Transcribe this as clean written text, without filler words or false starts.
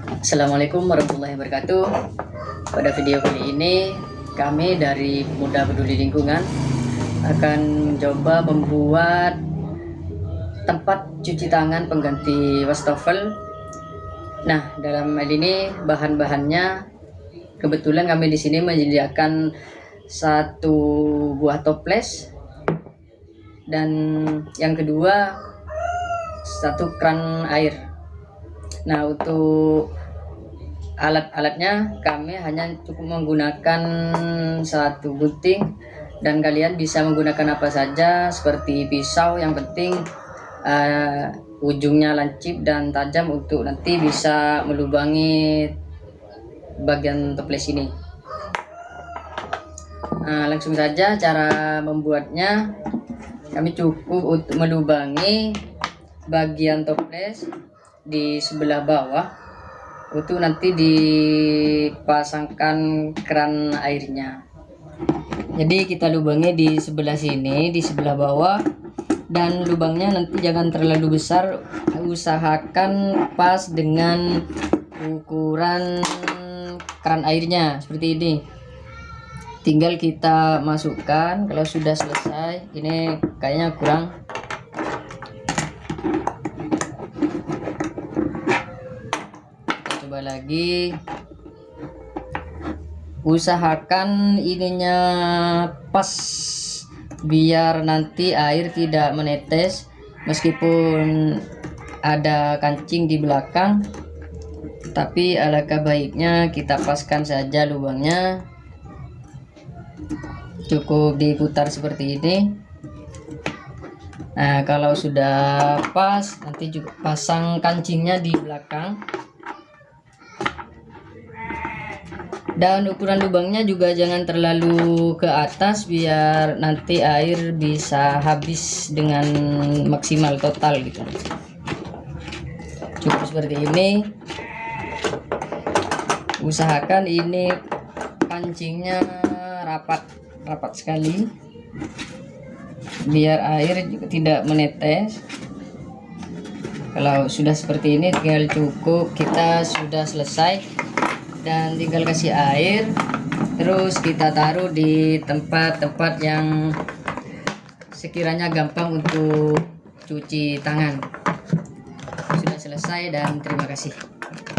Assalamualaikum warahmatullahi wabarakatuh. Pada video kali ini kami dari Pemuda Peduli Lingkungan akan mencoba membuat tempat cuci tangan pengganti wastafel. Nah, dalam hal ini bahan-bahannya kebetulan kami di sini menyediakan satu buah toples dan yang kedua satu keran air. Nah, untuk alat-alatnya kami hanya cukup menggunakan satu gunting dan kalian bisa menggunakan apa saja seperti pisau, yang penting ujungnya lancip dan tajam untuk nanti bisa melubangi bagian toples ini. Nah, langsung saja cara membuatnya. Kami cukup untuk melubangi bagian toples di sebelah bawah untuk nanti dipasangkan keran airnya. Jadi kita lubangi di sebelah sini, di sebelah bawah, dan lubangnya nanti jangan terlalu besar, usahakan pas dengan ukuran keran airnya seperti ini. Tinggal kita masukkan. Kalau sudah selesai, ini kayaknya kurang. Coba lagi, usahakan ininya pas biar nanti air tidak menetes meskipun ada kancing di belakang, tapi alangkah baiknya kita paskan saja lubangnya. Cukup diputar seperti ini. Nah, kalau sudah pas, nanti juga pasang kancingnya di belakang. Dan ukuran lubangnya juga jangan terlalu ke atas biar nanti air bisa habis dengan maksimal total gitu. Cukup seperti ini. Usahakan ini kancingnya rapat sekali biar air juga tidak menetes. Kalau sudah seperti ini tinggal cukup kita sudah selesai. Dan tinggal kasih air, terus kita taruh di tempat-tempat yang sekiranya gampang untuk cuci tangan. Sudah selesai dan terima kasih.